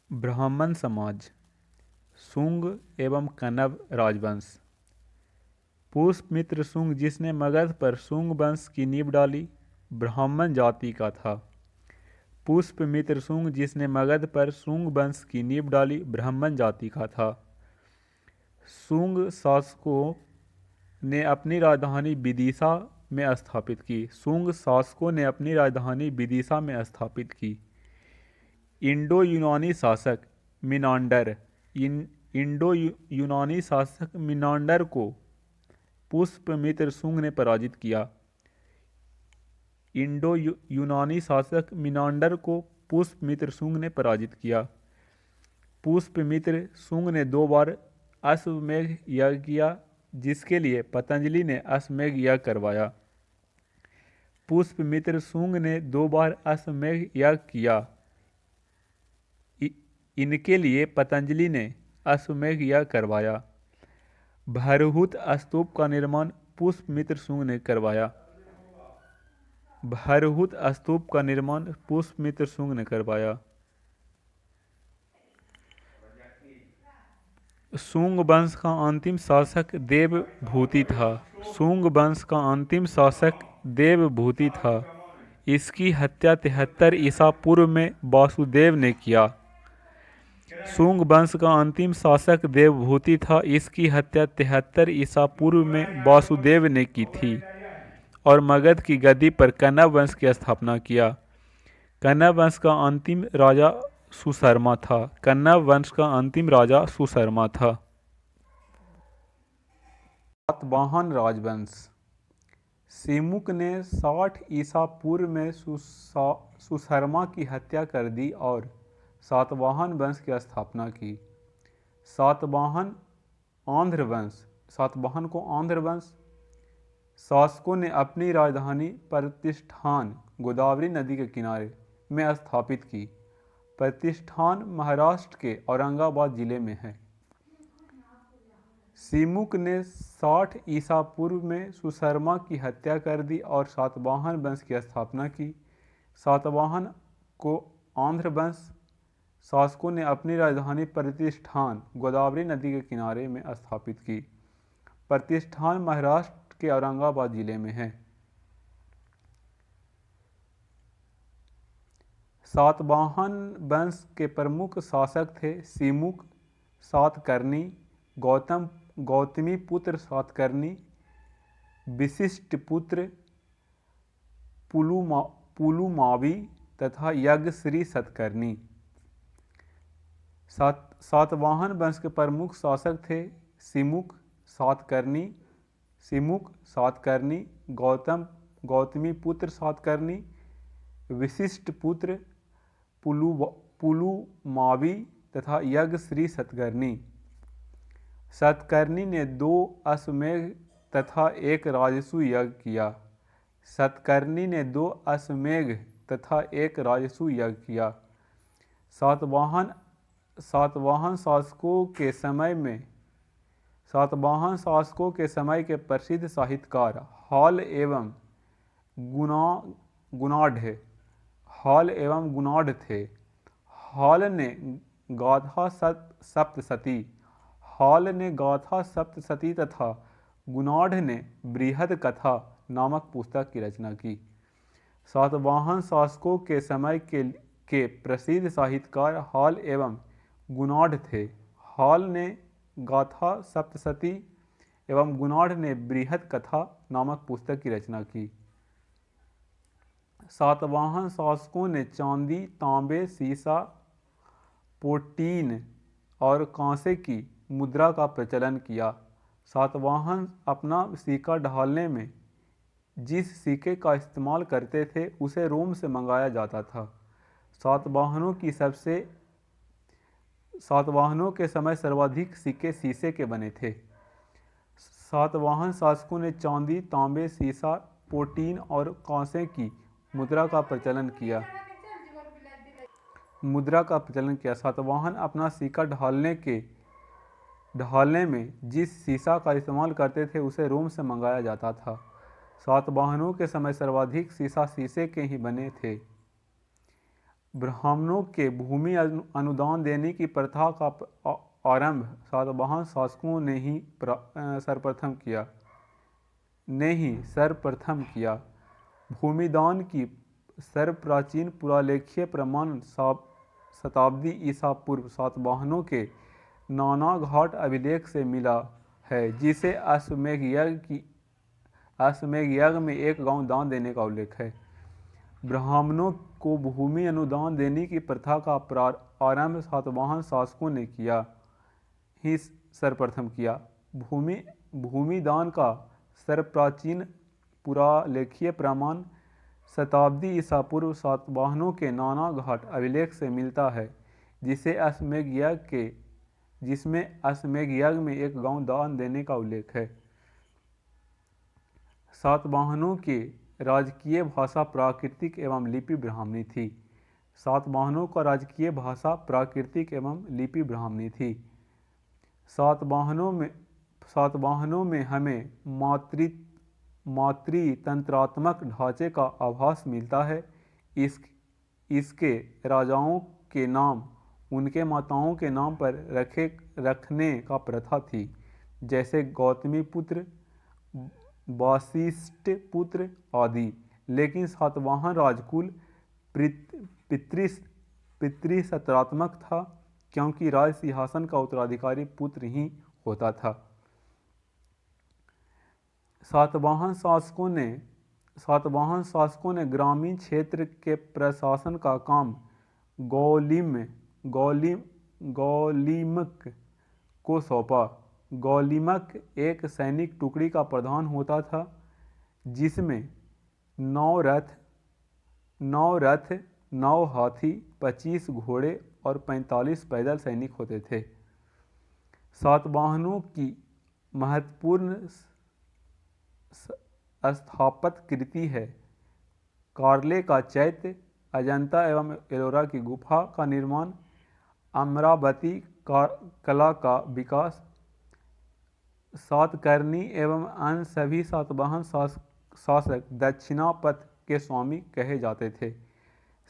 ब्राह्मण समाज, शुंग एवं कण्व राजवंश। पुष्यमित्र शुंग जिसने मगध पर शुंग वंश की नींव डाली, ब्राह्मण जाति का था। पुष्यमित्र शुंग जिसने मगध पर शुंग वंश की नींव डाली, ब्राह्मण जाति का था। शुंग शासकों ने अपनी राजधानी विदिशा में स्थापित की। शुंग शासकों ने अपनी राजधानी विदिशा में स्थापित की। इंडो यूनानी शासक मिनांडर इंडो यूनानी शासक मिनांडर को पुष्यमित्र शुंग ने पराजित किया। इंडो यूनानी शासक मिनांडर को पुष्यमित्र शुंग ने पराजित किया। पुष्यमित्र शुंग ने 2 बार अश्वमेध यज्ञ किया, जिसके लिए पतंजलि ने अश्वमेध यज्ञ करवाया। पुष्यमित्र शुंग ने 2 बार अश्वमेध यज्ञ किया, इनके लिए पतंजलि ने अश्वमेध यज्ञ करवाया। भरहुत स्तूप का निर्माण पुष्यमित्र शुंग ने करवाया। भरहुत स्तूप का निर्माण पुष्यमित्र शुंग ने करवाया। शुंग वंश का अंतिम शासक देवभूति था। शुंग वंश का अंतिम शासक देवभूति था। इसकी हत्या 73 ईसा पूर्व में वासुदेव ने किया। शुंग वंश का अंतिम शासक देवभूति था। इसकी हत्या 73 ईसा पूर्व में वासुदेव ने की थी और मगध की गद्दी पर कण्व वंश की स्थापना किया। कण्व वंश का अंतिम राजा सुशर्मा था। कण्व वंश का अंतिम राजा सुशर्मा था। सातवाहन राजवंश। सिमुक ने 60 ईसा पूर्व में सुशर्मा की हत्या कर दी और सातवाहन वंश की स्थापना की। सातवाहन आंध्र वंश। सातवाहन को आंध्र वंश शासकों ने अपनी राजधानी प्रतिष्ठान गोदावरी नदी के किनारे में स्थापित की। प्रतिष्ठान महाराष्ट्र के औरंगाबाद जिले में है। सिमुक ने 60 ईसा पूर्व में सुशर्मा की हत्या कर दी और सातवाहन वंश की स्थापना की। सातवाहन को आंध्र वंश शासकों ने अपनी राजधानी प्रतिष्ठान गोदावरी नदी के किनारे में स्थापित की। प्रतिष्ठान महाराष्ट्र के औरंगाबाद जिले में है। सातवाहन वंश के प्रमुख शासक थे सिमुक, सातकर्णी, गौतमी पुत्र सातकर्णी, विशिष्ट पुत्र पुलुमावी तथा यज्ञश्री सतकर्णी। सातवाहन वंश के प्रमुख शासक थे सिमुक, सातकर्णी, गौतमी पुत्र सातकर्णी, विशिष्ट पुत्र पुलुमावी तथा यज्ञश्री सतकर्णी। सतकर्णी ने 2 अश्वमेध तथा 1 राजसूय यज्ञ किया। सतकर्णी ने 2 अश्वमेध तथा 1 राजसूय यज्ञ किया। सातवाहन शासकों के समय के प्रसिद्ध साहित्यकार हाल एवं गुणाढ़ थे। हाल ने गाथा सप्तशती तथा गुणाढ़ ने बृहद कथा नामक पुस्तक की रचना की। सातवाहन शासकों के समय के प्रसिद्ध साहित्यकार हाल एवं गुणाढ़ थे। हाल ने गाथा सप्तशती एवं गुणाढ़ ने बृहद कथा नामक पुस्तक की रचना की। सातवाहन शासकों ने चांदी, तांबे, सीसा, पोटीन और कांसे की मुद्रा का प्रचलन किया। सातवाहन अपना सिक्का ढालने में जिस सिक्के का इस्तेमाल करते थे उसे रोम से मंगाया जाता था। सातवाहनों के समय सर्वाधिक सिक्के शीशे के बने थे। सातवाहन शासकों ने चांदी, तांबे, सीसा, पोटीन और कांसे की मुद्रा का प्रचलन किया। सातवाहन अपना सिक्का ढालने में जिस सीसा का इस्तेमाल करते थे उसे रोम से मंगाया जाता था। सातवाहनों के समय सर्वाधिक सीसा शीशे के ही बने थे। ब्राह्मणों के भूमि अनुदान देने की प्रथा का आरंभ सातवाहन शासकों ने ही सर्वप्रथम किया। भूमिदान की सर्वप्राचीन पुरालेखीय प्रमाण शताब्दी ईसा पूर्व सातवाहनों के नानाघाट अभिलेख से मिला है, जिसे अश्वमेध यज्ञ में एक गांव दान देने का उल्लेख है। ब्राह्मणों को भूमि अनुदान देने की प्रथा का आरंभ सातवाहन शासकों ने सर्वप्रथम किया। भूमिदान का सर्वप्राचीन पुरालेखीय प्रमाण शताब्दी ईसा पूर्व सातवाहनों के नानाघाट अभिलेख से मिलता है, जिसमें अश्वमेध यज्ञ में एक गांव दान देने का उल्लेख है। सातवाहनों की राजकीय भाषा प्राकृतिक एवं लिपि ब्राह्मणी थी। सातवाहनों का राजकीय भाषा प्राकृतिक एवं लिपि ब्राह्मणी थी। सातवाहनों में हमें मातृतंत्रात्मक ढांचे का आभास मिलता है। इसके राजाओं के नाम उनके माताओं के नाम पर रखने का प्रथा थी, जैसे गौतमी पुत्र, वासिष्ठ पुत्र आदि। लेकिन सातवाहन राजकुल पितृसत्तात्मक था, क्योंकि राज सिंहासन का उत्तराधिकारी पुत्र ही होता था। सातवाहन शासकों ने ग्रामीण क्षेत्र के प्रशासन का काम गौलिमक को सौंपा। गौलिमक एक सैनिक टुकड़ी का प्रधान होता था, जिसमें 9 रथ, 9 हाथी, 25 घोड़े और 45 पैदल सैनिक होते थे। सातवाहनों की महत्वपूर्ण स्थापत्य कृति है कार्ले का चैत्य, अजंता एवं एलोरा की गुफा का निर्माण, अमरावती कला का विकास। सातकर्णी एवं अन्य सभी सातवाहन शासक दक्षिणापथ के स्वामी कहे जाते थे।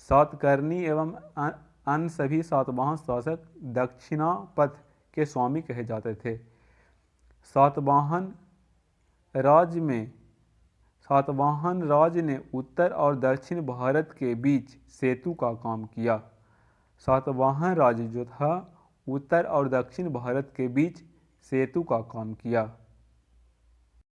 सातकर्णी एवं अन्य सभी सातवाहन शासक दक्षिणापथ के स्वामी कहे जाते थे। सातवाहन राज्य ने उत्तर और दक्षिण भारत के बीच सेतु का काम किया। सातवाहन राज्य जो था उत्तर और दक्षिण भारत के बीच सेतु का काम किया।